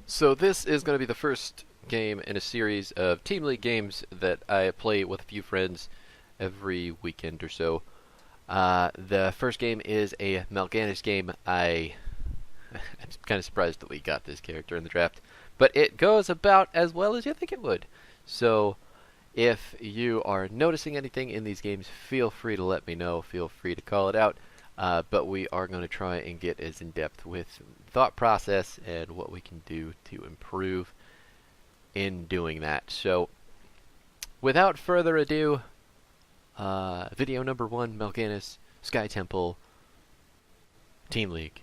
So this is going to be the first game in a series of Team League games that I play with a few friends every weekend or so. The first game is a Malganis game. I'm kind of surprised that we got this character in the draft, but it goes about as well as you think it would. So if you are noticing anything in these games, feel free to let me know. Feel free to call it out. But we are going to try and get as in-depth with thought process and what we can do to improve in doing that. So, without further ado, video number 1, Malganis, Sky Temple, Team League.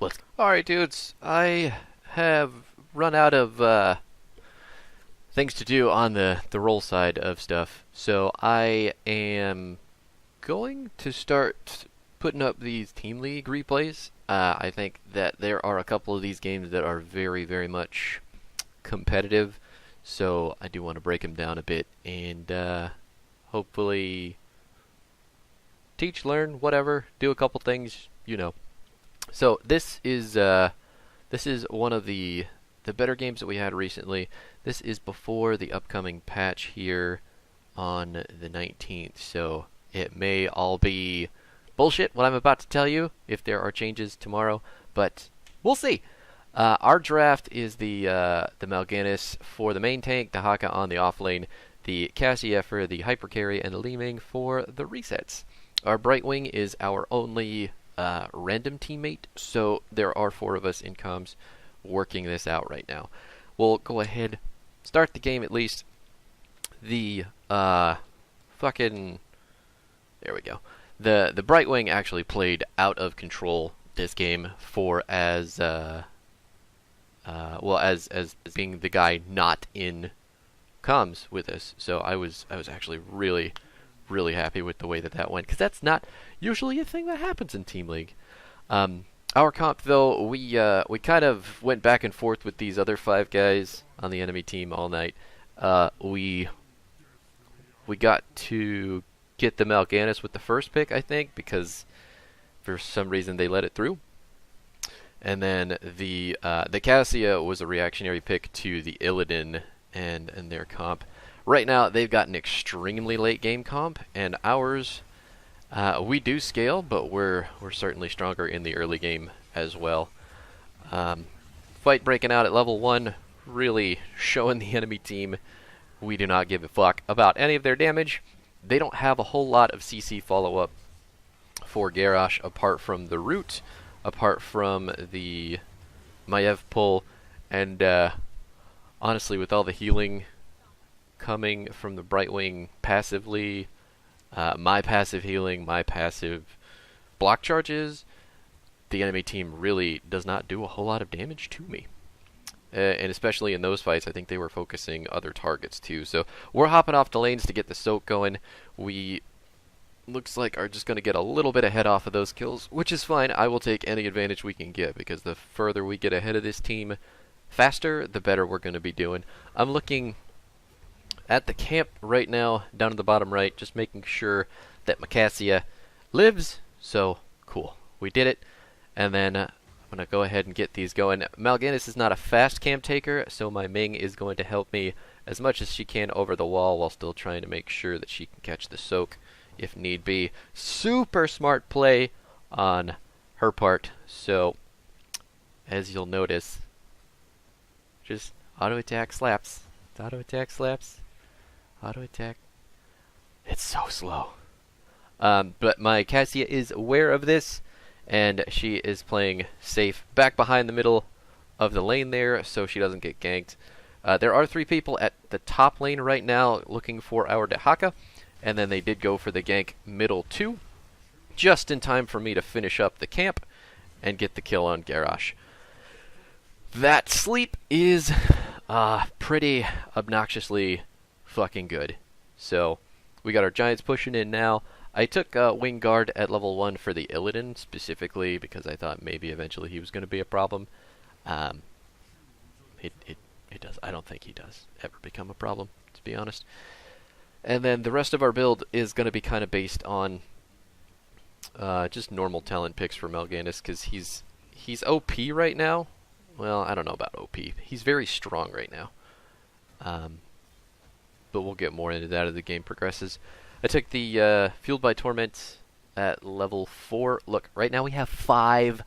Let's go. Alright, dudes, I have run out of things to do on the roll side of stuff, so I am going to start putting up these Team League replays. I think that there are a couple of these games that are very, very much competitive, so I do want to break them down a bit and hopefully teach, learn, whatever, do a couple things, you know. So this is one of the better games that we had recently. This is before the upcoming patch here on the 19th, so it may all be bullshit, what I'm about to tell you, if there are changes tomorrow, but we'll see. Our draft is the Malganis for the main tank, the Haka on the off lane, the Cassia for the hyper carry, and the Liming for the resets. Our Brightwing is our only random teammate, so there are 4 of us in comms working this out right now. We'll go ahead, start the game at least. The fucking... There we go. The Brightwing actually played out of control this game for as being the guy not in comms with us. So I was actually really happy with the way that went, because that's not usually a thing that happens in Team League. Our comp though, we kind of went back and forth with these other 5 guys on the enemy team all night. We got to get the Malganis with the first pick, I think, because for some reason they let it through. And then the Cassia was a reactionary pick to the Illidan and their comp. Right now they've got an extremely late game comp, and ours we do scale, but we're certainly stronger in the early game as well. Fight breaking out at level 1, really showing the enemy team we do not give a fuck about any of their damage. They don't have a whole lot of CC follow-up for Garrosh apart from the root, apart from the Maiev pull, and honestly, with all the healing coming from the Brightwing passively, my passive healing, my passive block charges, the enemy team really does not do a whole lot of damage to me. And especially in those fights, I think they were focusing other targets too. So we're hopping off the lanes to get the soak going. We looks like are just going to get a little bit ahead off of those kills, which is fine. I will take any advantage we can get, because the further we get ahead of this team faster, the better we're going to be doing. I'm looking at the camp right now, down in the bottom right, just making sure that Cassia lives. So cool, we did it. And then I'm going to go ahead and get these going. Malganis is not a fast camp taker, so my Ming is going to help me as much as she can over the wall while still trying to make sure that she can catch the soak if need be. Super smart play on her part. So, as you'll notice, just auto attack slaps. Auto attack slaps. Auto attack. It's so slow. But my Cassia is aware of this, and she is playing safe back behind the middle of the lane there, so she doesn't get ganked. There are 3 people at the top lane right now looking for our Dehaka, and then they did go for the gank middle too, just in time for me to finish up the camp and get the kill on Garrosh. That sleep is pretty obnoxiously fucking good. So we got our Giants pushing in now. I took Wing Guard at level 1 for the Illidan, specifically because I thought maybe eventually he was going to be a problem. It does. I don't think he does ever become a problem, to be honest. And then the rest of our build is going to be kind of based on just normal talent picks for Malganis, because he's OP right now well, I don't know about OP. He's very strong right now. But we'll get more into that as the game progresses. I took the Fueled by Torment at level 4. Look, right now we have 5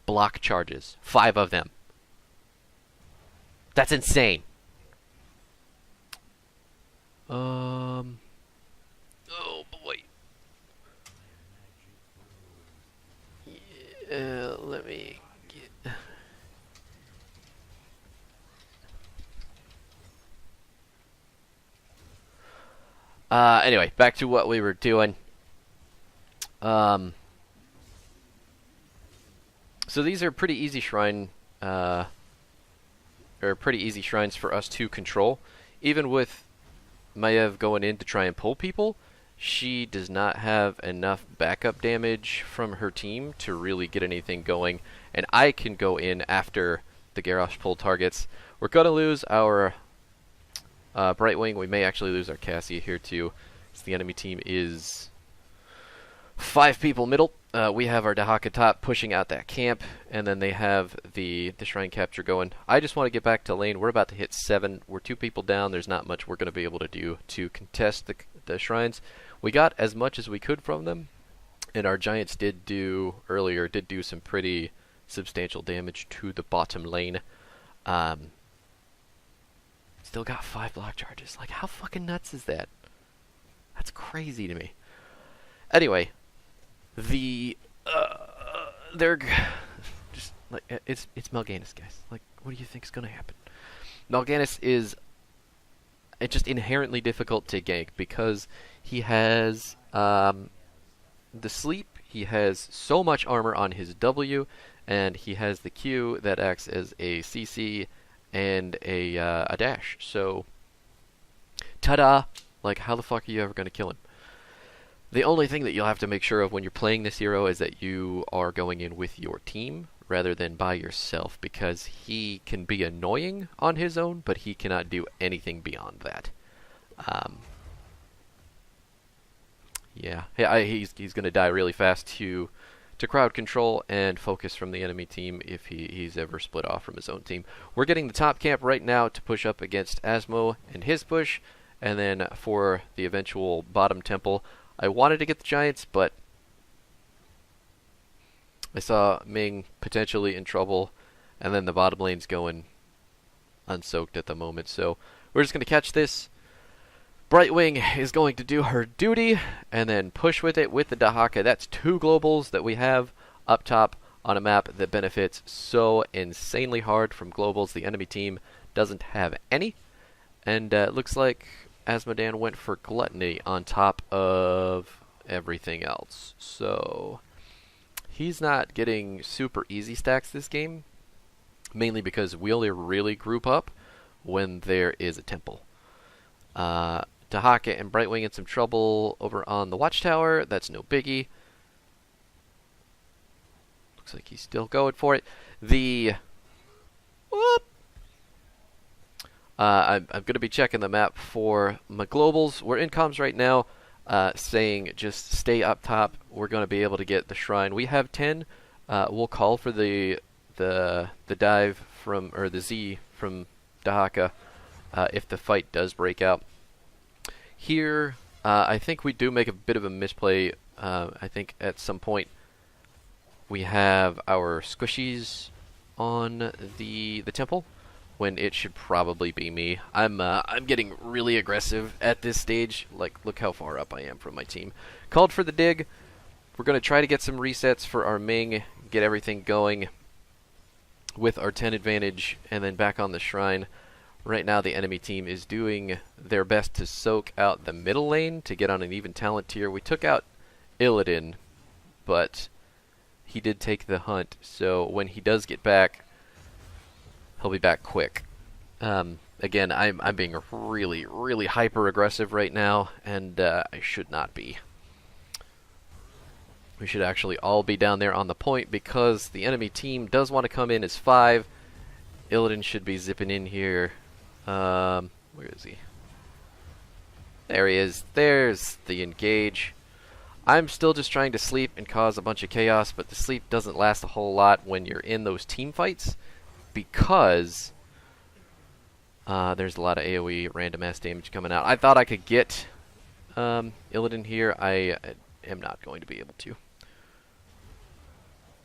block charges. 5 of them. That's insane. Oh boy. Yeah, let me get... Anyway, back to what we were doing. So these are pretty easy shrine, or pretty easy shrines for us to control. Even with Maiev going in to try and pull people, she does not have enough backup damage from her team to really get anything going. And I can go in after the Garrosh pull targets. We're going to lose our Brightwing. We may actually lose our Cassia here too. So the enemy team is 5 people middle. We have our Dahaka top pushing out that camp, and then they have the shrine capture going. I just want to get back to lane. We're about to hit 7. We're 2 people down. There's not much we're going to be able to do to contest the shrines. We got as much as we could from them, and our giants did do some pretty substantial damage to the bottom lane. Still got 5 block charges. Like, how fucking nuts is that? That's crazy to me. Anyway, they're just like it's Malganis, guys. Like, what do you think's gonna happen? Malganis is just inherently difficult to gank because he has the sleep. He has so much armor on his W, and he has the Q that acts as a CC and a dash. So, ta-da! Like, how the fuck are you ever gonna kill him? The only thing that you'll have to make sure of when you're playing this hero is that you are going in with your team rather than by yourself, because he can be annoying on his own, but he cannot do anything beyond that. Yeah, he's going to die really fast to crowd control and focus from the enemy team if he's ever split off from his own team. We're getting the top camp right now to push up against Asmo and his push, and then for the eventual bottom temple, I wanted to get the giants, but I saw Ming potentially in trouble, and then the bottom lane's going unsoaked at the moment. So we're just going to catch this. Brightwing is going to do her duty, and then push with it with the Dahaka. That's 2 globals that we have up top on a map that benefits so insanely hard from globals. The enemy team doesn't have any, and it looks like Asmodan went for Gluttony on top of everything else. So he's not getting super easy stacks this game, mainly because we only really group up when there is a temple. Dahaka and Brightwing in some trouble over on the watchtower. That's no biggie. Looks like he's still going for it. I'm going to be checking the map for my globals. We're in comms right now, saying just stay up top. We're going to be able to get the shrine. We have 10. We'll call for the dive from, or the Z from Dahaka if the fight does break out. Here, I think we do make a bit of a misplay. I think at some point we have our squishies on the temple, when it should probably be me. I'm getting really aggressive at this stage. Like, look how far up I am from my team. Called for the dig. We're going to try to get some resets for our Ming, get everything going with our 10 advantage, and then back on the shrine. Right now the enemy team is doing their best to soak out the middle lane to get on an even talent tier. We took out Illidan, but he did take the hunt, so when he does get back, he'll be back quick. Again, I'm being really, really hyper aggressive right now, and I should not be. We should actually all be down there on the point because the enemy team does want to come in as 5. Illidan should be zipping in here. Where is he? There he is. There's the engage. I'm still just trying to sleep and cause a bunch of chaos, but the sleep doesn't last a whole lot when you're in those team fights. because there's a lot of AoE random ass damage coming out. I thought I could get Illidan here. I am not going to be able to.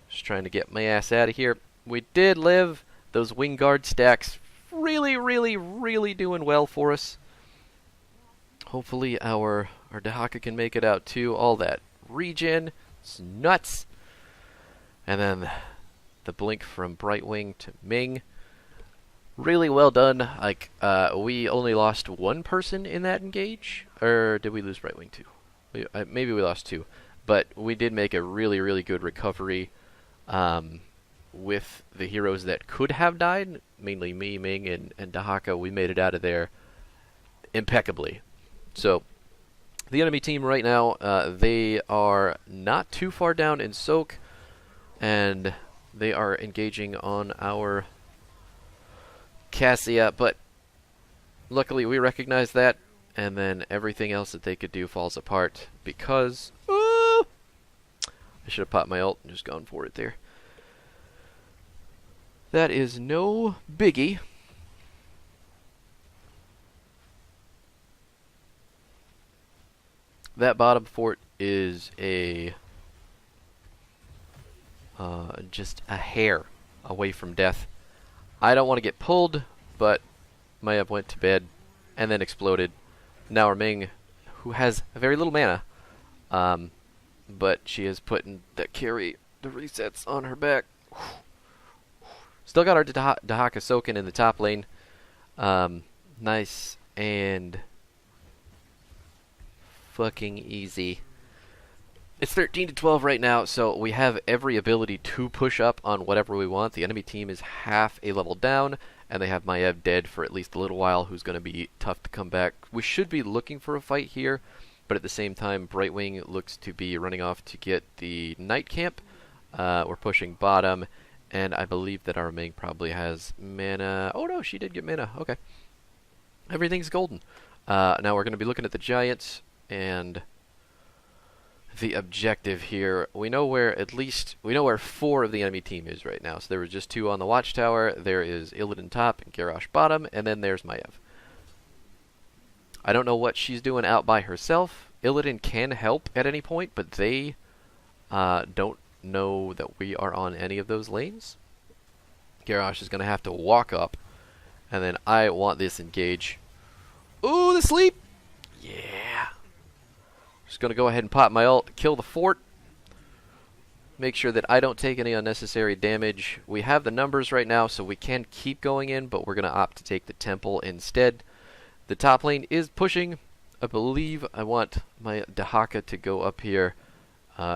Just trying to get my ass out of here. We did live. Those wing guard stacks really, really, really doing well for us. Hopefully our Dahaka can make it out too. All that regen. It's nuts. And then the blink from Brightwing to Ming. Really well done. Like, we only lost one person in that engage. Or did we lose Brightwing too? Maybe we lost two. But we did make a really, really good recovery with the heroes that could have died. Mainly me, Ming, and Dahaka. We made it out of there impeccably. So, the enemy team right now, they are not too far down in soak. And they are engaging on our Cassia, but luckily we recognize that, and then everything else that they could do falls apart because I should have popped my ult and just gone for it there. That is no biggie. That bottom fort is a just a hair away from death. I don't want to get pulled, but Maiev went to bed and then exploded. Now our Ming, who has very little mana, but she is putting the resets on her back. Still got our Dahaka soaking in the top lane. Nice and fucking easy. It's 13-12 right now, so we have every ability to push up on whatever we want. The enemy team is half a level down, and they have Maiev dead for at least a little while, who's going to be tough to come back. We should be looking for a fight here, but at the same time, Brightwing looks to be running off to get the Night Camp. We're pushing bottom, and I believe that our Ming probably has mana. Oh no, she did get mana. Okay. Everything's golden. Now we're going to be looking at the Giants, and the objective here. We know where four of the enemy team is right now. So there was just two on the watchtower. There is Illidan top and Garrosh bottom, and then there's Maiev. I don't know what she's doing out by herself. Illidan can help at any point, but they don't know that we are on any of those lanes. Garrosh is going to have to walk up, and then I want this engage. Ooh, the sleep! Yeah. Just going to go ahead and pop my ult, kill the fort. Make sure that I don't take any unnecessary damage. We have the numbers right now, so we can keep going in, but we're going to opt to take the temple instead. The top lane is pushing. I believe I want my Dahaka to go up here.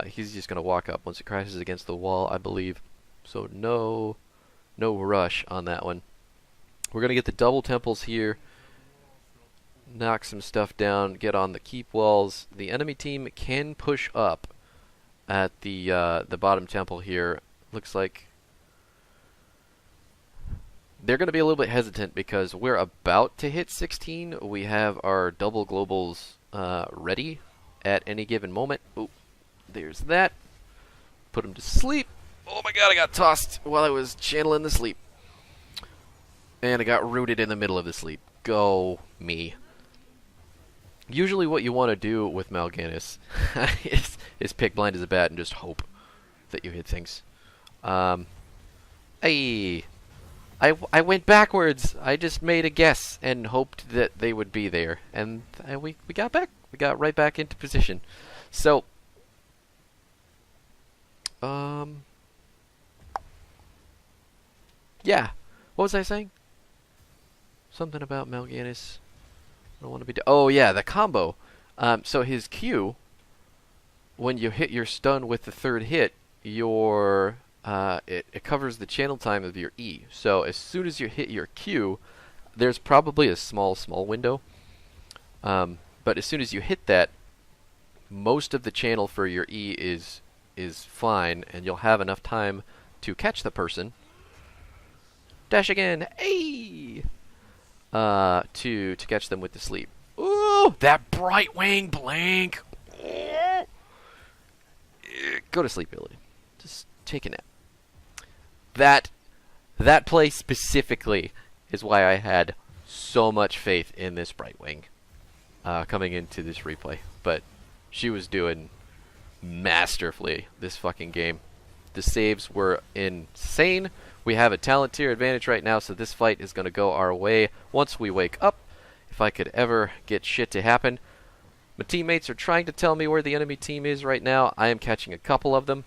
He's just going to walk up once it crashes against the wall, I believe. So no rush on that one. We're going to get the double temples here. Knock some stuff down, get on the keep walls. The enemy team can push up at the bottom temple here. Looks like they're going to be a little bit hesitant because we're about to hit 16. We have our double globals ready at any given moment. Oh, there's that. Put him to sleep. Oh my god, I got tossed while I was channeling the sleep. And I got rooted in the middle of the sleep. Go me. Usually what you want to do with Malganis is pick blind as a bat and just hope that you hit things. I went backwards. I just made a guess and hoped that they would be there. And we got back. We got right back into position. So, yeah. What was I saying? Something about Malganis. I don't want to be... Oh, yeah, the combo. So his Q, when you hit your stun with the third hit, it covers the channel time of your E. So as soon as you hit your Q, there's probably a small window. But as soon as you hit that, most of the channel for your E is fine, and you'll have enough time to catch the person. Dash again. Hey! To catch them with the sleep. Ooh, that Brightwing blink. Go to sleep, Billy. Just take a nap. That play specifically is why I had so much faith in this Brightwing coming into this replay. But she was doing masterfully this fucking game. The saves were insane. We have a talent tier advantage right now, so this fight is going to go our way once we wake up. If I could ever get shit to happen. My teammates are trying to tell me where the enemy team is right now. I am catching a couple of them.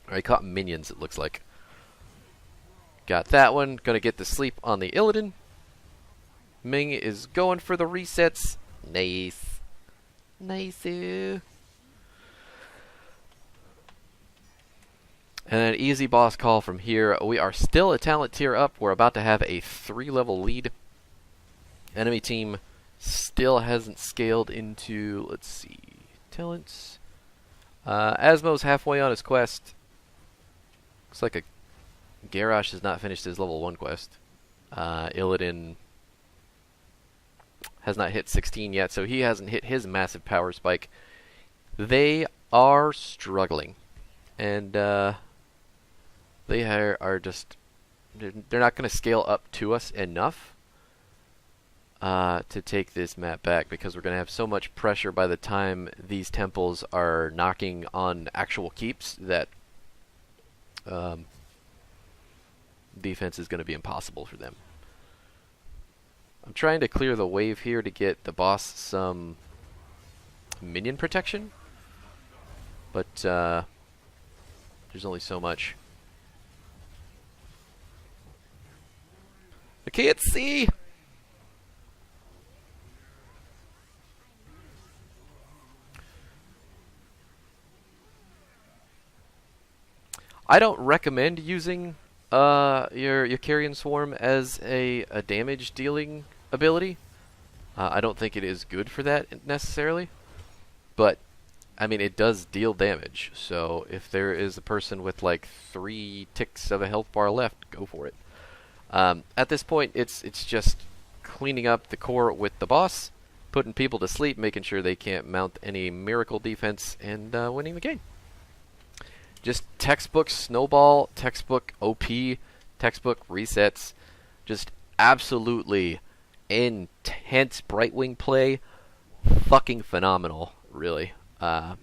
I caught minions, it looks like. Got that one. Gonna get the sleep on the Illidan. Ming is going for the resets. Nice. Nice. And an easy boss call from here. We are still a talent tier up. We're about to have a 3-level lead. Enemy team still hasn't scaled into, let's see, talents. Asmo's halfway on his quest. Looks like Garrosh has not finished his level 1 quest. Illidan has not hit 16 yet, so he hasn't hit his massive power spike. They are struggling. And they are just... They're not going to scale up to us enough to take this map back, because we're going to have so much pressure by the time these temples are knocking on actual keeps that defense is going to be impossible for them. I'm trying to clear the wave here to get the boss some minion protection, but there's only so much. I can't see! I don't recommend using your Carrion Swarm as a damage dealing ability. I don't think it is good for that necessarily, but I mean it does deal damage. So if there is a person with like 3 ticks of a health bar left, go for it. At this point, it's just cleaning up the core with the boss, putting people to sleep, making sure they can't mount any miracle defense, and winning the game. Just textbook snowball, textbook OP, textbook resets. Just absolutely intense Brightwing play. Fucking phenomenal, really. But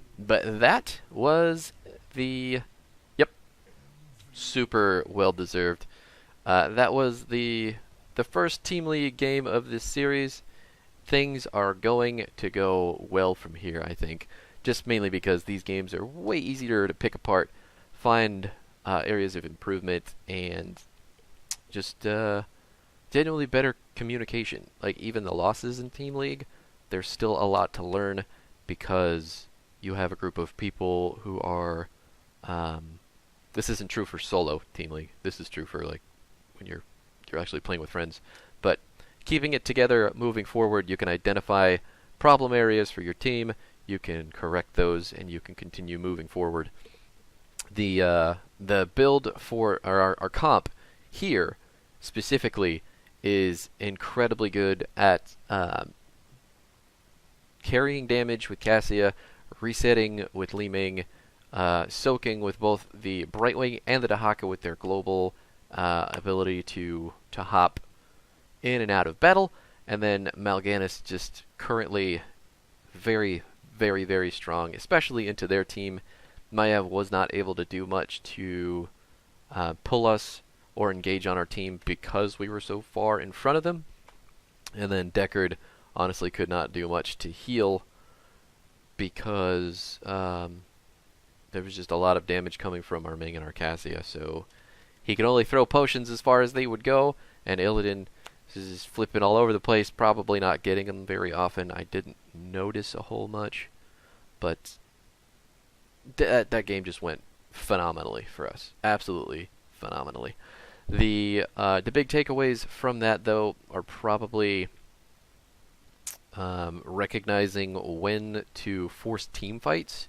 that was the... Yep. Super well-deserved. That was the first Team League game of this series. Things are going to go well from here, I think. Just mainly because these games are way easier to pick apart, find areas of improvement, and just genuinely better communication. Like, even the losses in Team League, there's still a lot to learn because you have a group of people who are... this isn't true for solo Team League. This is true for, like, when you're actually playing with friends. But keeping it together, moving forward, you can identify problem areas for your team. You can correct those, and you can continue moving forward. The build for our comp here specifically is incredibly good at carrying damage with Cassia, resetting with Li Ming, soaking with both the Brightwing and the Dahaka with their global ability to hop in and out of battle, and then Malganis just currently very, very, very strong, especially into their team. Maiev was not able to do much to pull us or engage on our team because we were so far in front of them. And then Deckard honestly could not do much to heal because there was just a lot of damage coming from our Ming and our Cassia. So he could only throw potions as far as they would go, and Illidan is flipping all over the place, probably not getting them very often. I didn't notice a whole much, but that game just went phenomenally for us. Absolutely phenomenally. The big takeaways from that, though, are probably recognizing when to force team fights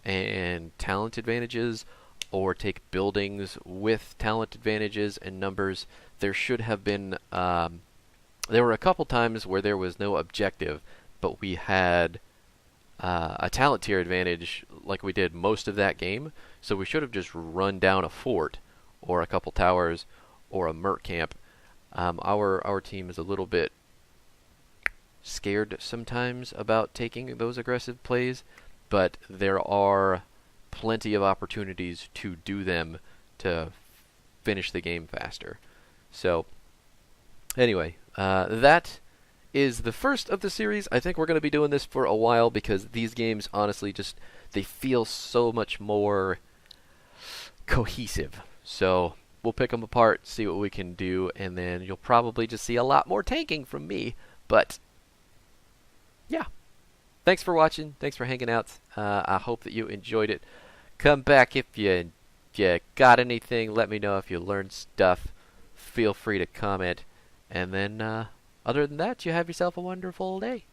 and talent advantages, or take buildings with talent advantages and numbers. There should have been... there were a couple times where there was no objective, but we had a talent tier advantage like we did most of that game, so we should have just run down a fort or a couple towers or a merc camp, our team is a little bit scared sometimes about taking those aggressive plays, but there are plenty of opportunities to do them to finish the game faster. So, anyway, that is the first of the series. I think we're going to be doing this for a while because these games, honestly, just they feel so much more cohesive. So, we'll pick them apart, see what we can do, and then you'll probably just see a lot more tanking from me. But, yeah. Thanks for watching. Thanks for hanging out. I hope that you enjoyed it. Come back if you got anything. Let me know if you learned stuff. Feel free to comment. And then, other than that, you have yourself a wonderful day.